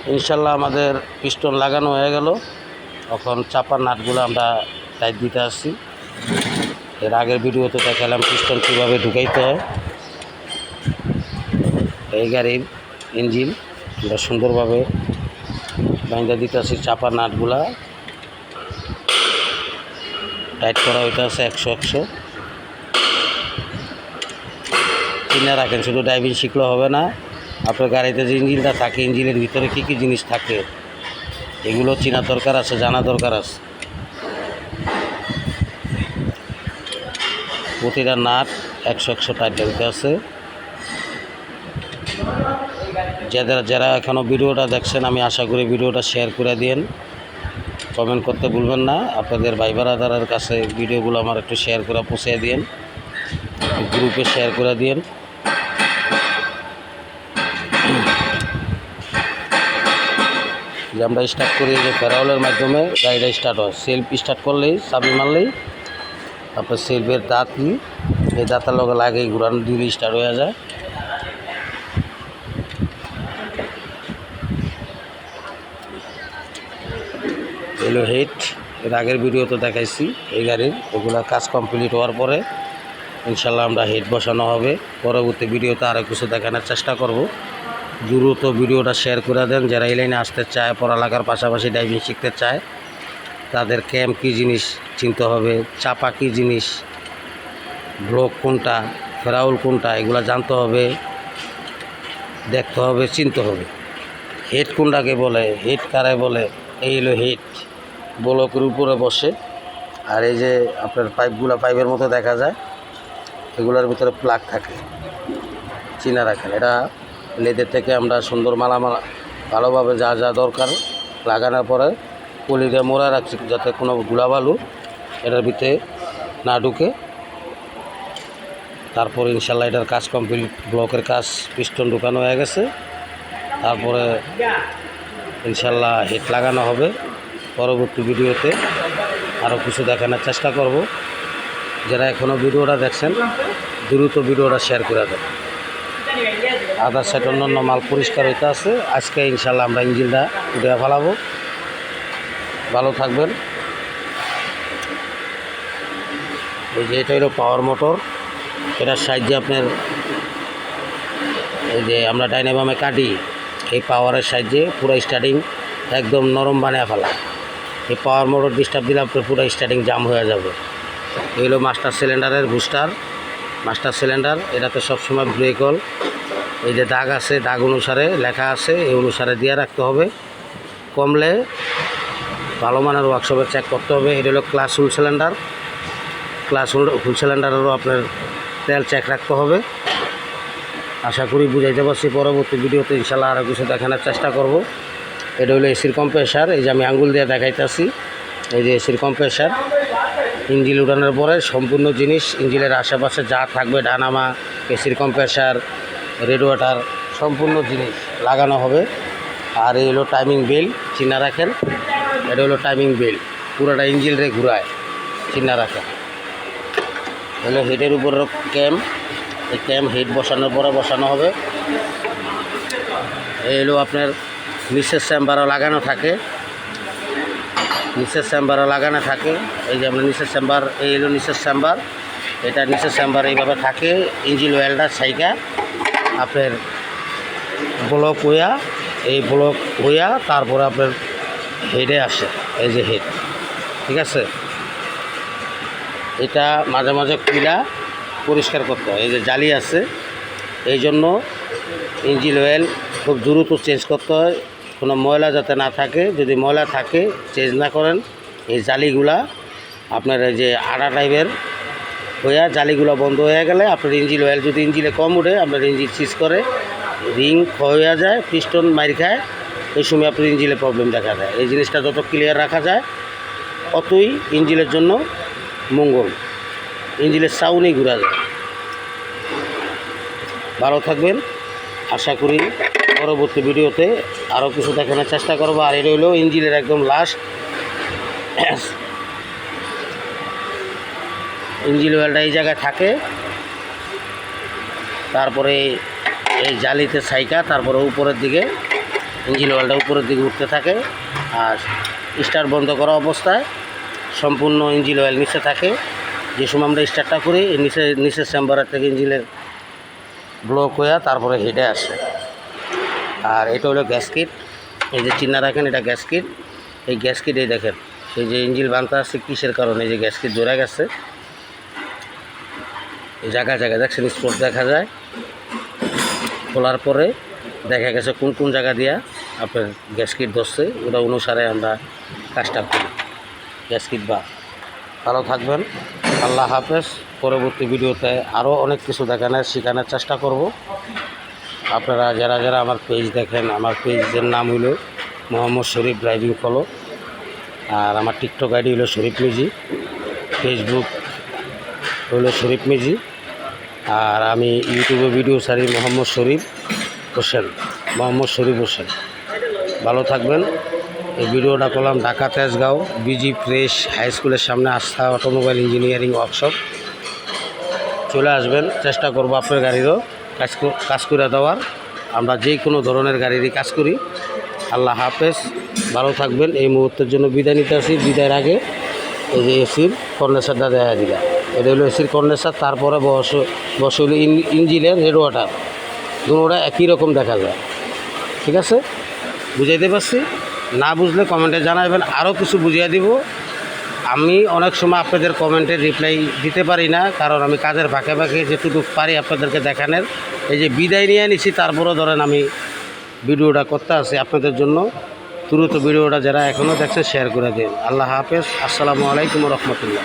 ইনশাল্লাহ আমাদের পিস্টন লাগানো হয়ে গেল। এখন চাপার নাটগুলো আমরা টাইট দিতে আসছি। এর আগের ভিডিওতে দেখালাম পিস্টন কীভাবে ঢুকাইতে হয়। এই গাড়ির ইঞ্জিন আমরা সুন্দরভাবে বাইন্দা দিতে আসছি। চাপার নাটগুলা টাইট করা হইতে আছে 100 চিনে রাখেন। শুধু ড্রাইভিং শিখলে হবে না, আপনার গাড়িতে যে ইঞ্জিনটা থাকে ইঞ্জিনের ভিতরে কী কী জিনিস থাকে এগুলো চেনা দরকার আছে, জানা দরকার আছে। প্রতিটা নাট 100 টাইট দিতে আছে। যারা এখনও ভিডিওটা দেখছেন আমি আশা করি ভিডিওটা শেয়ার করে দিন, কমেন্ট করতে ভুলবেন না। আপনাদের ভাই ব্রাদারের কাছে ভিডিওগুলো আমার একটু শেয়ার করে পৌঁছে দিন, গ্রুপে শেয়ার করে দিন। যে আমরা স্টার্ট করি যে ফেরাউলের মাধ্যমে গাড়িটা স্টার্ট হয়। সেলফ স্টার্ট করলেই চাবি মারলেই আপনার সেলফের দাঁত এই দাঁতের লগে লাগে ঘুরানো দিলে স্টার্ট হয়ে যায়। এলো হেড, এর আগের ভিডিওতে দেখাইছি এই গাড়ির। এগুলা কাজ কমপ্লিট হওয়ার পরে ইনশাল্লাহ আমরা হেড বসানো হবে। পরবর্তী ভিডিওতে আরও কিছু দেখানোর চেষ্টা করব। দ্রুত ভিডিওটা শেয়ার করে দেন। যারা এই লাইনে আসতে চায়, পড়ালেখার পাশাপাশি ড্রাইভিং শিখতে চায়, তাদের ক্যাম কী জিনিস চিনতে হবে, চাপা কী জিনিস, ব্লক কোনটা, ফেরাউল কোনটা, এগুলো জানতে হবে, দেখতে হবে, চিনতে হবে। হেড কোনটাকে বলে, হেড কারে বলে, এই হলো হেড। ব্লকের উপরে বসে। আর এই যে আপনার পাইপগুলো পাইপের মতো দেখা যায়, এগুলোর ভিতরে প্লাগ থাকে, চিনা রাখেন। এটা লেদের থেকে আমরা সুন্দর মালামাল ভালোভাবে যা যা দরকার লাগানোর পরে পলিটা মোড়া রাখছি, যাতে কোনো ধুলাবালু এটার ভিতরে না ঢুকে। তারপরে ইনশাল্লাহ এটার কাজ কমপ্লিট, ব্লকের কাজ পিস্টন ঢুকানো হয়ে গেছে। তারপরে ইনশাল্লাহ হেড লাগানো হবে। পরবর্তী ভিডিওতে আরও কিছু দেখানোর চেষ্টা করব। যারা এখনও ভিডিওটা দেখছেন দ্রুত ভিডিওটা শেয়ার করে দেন। আদার সাইড অন্যান্য মাল পরিষ্কার হইতে আছে। আজকে ইনশাল্লাহ আমরা ইঞ্জিনটা উঠে ফেলাবো। ভালো থাকবেন। এই যে এটা হলো পাওয়ার মোটর, এটার সাহায্যে আপনার এই যে আমরা ডাইনামামে কাটি, এই পাওয়ারের সাহায্যে পুরো স্টার্টিং একদম নরম বানিয়ে ফেলা। এই পাওয়ার মোটর ডিস্টার্ব দিলে আপনার পুরো স্টার্টিং জাম হয়ে যাবে। এই হলো মাস্টার সিলিন্ডারের বুস্টার, মাস্টার সিলিন্ডার। এটাতে সবসময় ব্রেক হল, এই যে দাগ আছে, দাগ অনুসারে লেখা আছে, এই অনুসারে দিয়ে রাখতে হবে। কমলে ভালো মানের ওয়ার্কশপে চেক করতে হবে। এটা হলো ক্লাস হুল সিলিন্ডার, ক্লাস হুল সিলিন্ডারেরও আপনার তেল চেক রাখতে হবে। আশা করি বুঝাইতে পারছি। পরবর্তী ভিডিওতে ইনশাল্লাহ আরও কিছু দেখানোর চেষ্টা করব। এটা হলো এসির কম্প্রেসার, এই যে আমি আঙ্গুল দিয়ে দেখাইতেছি। এই যে এসির কম্প্রেসার, ইঞ্জিন উঠানোর পরে সম্পূর্ণ জিনিস ইঞ্জিনের আশেপাশে যা থাকবে, ডানামা, এসির কম্প্রেসার, রেডিয়েটর, সম্পূর্ণ জিনিস লাগানো হবে। আর এই হলো টাইমিং বেল, চিন্তা রাখেন। এটা হলো টাইমিং বেল, পুরোটা ইঞ্জিনরে ঘুরায়, চিন্তা রাখেন। হলো হেডের উপরের ক্যাম, এই ক্যাম হেড বসানোর পরে বসানো হবে। এই হলো আপনার নিচের চেম্বারও লাগানো থাকে, নিচের চেম্বারও লাগানো থাকে। এই যে আমরা নিচের চেম্বার, এই হলো নিচের চেম্বার। এটা নিচের চেম্বার এইভাবে থাকে। ইঞ্জিন ওয়েলটা সাইকা আপনার ব্লক হইয়া, এই ব্লক হইয়া তারপরে আপনার হেডে আসে। এই যে হেড, ঠিক আছে। এটা মাঝে মাঝে খুলা পরিষ্কার করতে হয়। এই যে জালি আছে, এই জন্য ইঞ্জিন অয়েল খুব দ্রুত চেঞ্জ করতে হয়, কোনো ময়লা যাতে না থাকে। যদি ময়লা থাকে চেঞ্জ না করেন, এই জালিগুলা আপনার এই যে আড়া টাইপের হইয়া জালিগুলো বন্ধ হয়ে গেলে আপনার ইঞ্জিন অয়েল যদি ইঞ্জিনে কম উঠে আপনার ইঞ্জিন সিজ করে, রিং ক্ষয় হয়ে যায়, পিস্টন মাইর খায়, এই সময় আপনার ইঞ্জিনে প্রবলেম দেখা যায়। এই জিনিসটা যত ক্লিয়ার রাখা যায় অতই ইঞ্জিনের জন্য মঙ্গল, ইঞ্জিনের সাউন্ডই ঘুরা যায়। ভালো থাকবেন। আশা করি পরবর্তী ভিডিওতে আরও কিছু দেখানোর চেষ্টা করবো। আর এটা হলো ইঞ্জিনের একদম লাস্ট ইঞ্জিন অয়েলটা এই জায়গায় থাকে। তারপরে এই জালিতে সাইকা, তারপরে উপরের দিকে ইঞ্জিন অয়েলটা উপরের দিকে উঠতে থাকে, আর স্টার্ট বন্ধ করা অবস্থায় সম্পূর্ণ ইঞ্জিন অয়েল নিচে থাকে। যে সময় আমরা স্টার্টটা করি নিচের চেম্বারের থেকে ইঞ্জিনের ব্লক হয়ে তারপরে হেডে আসে। আর এটা হলো গ্যাসকিট, এই যে চিহ্ন রাখেন এটা গ্যাসকিট। এই গ্যাসকিট এই দেখেন এই যে ইঞ্জিন বানতে আসছে কিসের কারণে, এই যে গ্যাসকিট জোড়া গেছে, এই জায়গায় জায়গায় দেখছেন স্পট দেখা যায়। খোলার পরে দেখা গেছে কোন কোন জায়গা দিয়া আপনার গ্যাসকিট ধরছে, ওটা অনুসারে আমরা কাজটা করি। গ্যাসকিট বা ভালো থাকবেন, আল্লাহ হাফেজ। পরবর্তী ভিডিওতে আরও অনেক কিছু দেখানোর শেখানোর চেষ্টা করব। আপনারা যারা যারা আমার পেজ দেখেন, আমার পেজের নাম হইল মোহাম্মদ শরীফ ড্রাইভিং ফলো, আর আমার টিকটক আইডি হলো শরীফ মিজি, ফেসবুক হলো শরীফ মিজি, আর আমি ইউটিউবে ভিডিও ছাড়ি মোহাম্মদ শরীফ হোসেন। ভালো থাকবেন। এই ভিডিওটা করলাম Dhaka Tejgaon B G press high স্কুলের সামনে আস্থা অটোমোবাইল ইঞ্জিনিয়ারিং ওয়ার্কশপ। চলে আসবেন, চেষ্টা করব আপনার গাড়িরও কাজ করে দেওয়ার। আমরা যে কোনো ধরনের গাড়িরই কাজ করি। আল্লাহ হাফেজ, ভালো থাকবেন। এই মুহূর্তের জন্য বিদায় নিতে আসি। বিদায়ের আগে এই যে এসির কন্ডেন্সারটা দেখা দিলাম, এটা হলো এসির কন্ডেন্সার। তারপরে বসে হলো ইঞ্জিনের রেড ওয়াটার, দুটোটা একই রকম দেখা যায়। ঠিক আছে, বুঝাইতে পারছি? না বুঝলে কমেন্টে জানাবেন, আরও কিছু বুঝিয়ে দিব। আমি অনেক সময় আপনাদের কমেন্টের রিপ্লাই দিতে পারি না, কারণ আমি কাজের ফাঁকে ফাঁকে যেটুকু পারি আপনাদেরকে দেখানোর। এই যে বিদায় নিয়ে নিছি, তারপরেও ধরেন আমি ভিডিওটা করতে আসি আপনাদের জন্য। দ্রুত ভিডিওটা যারা এখনও দেখছে শেয়ার করে দিন। আল্লাহ হাফেজ, আসসালামু আলাইকুম রহমতুল্লাহ।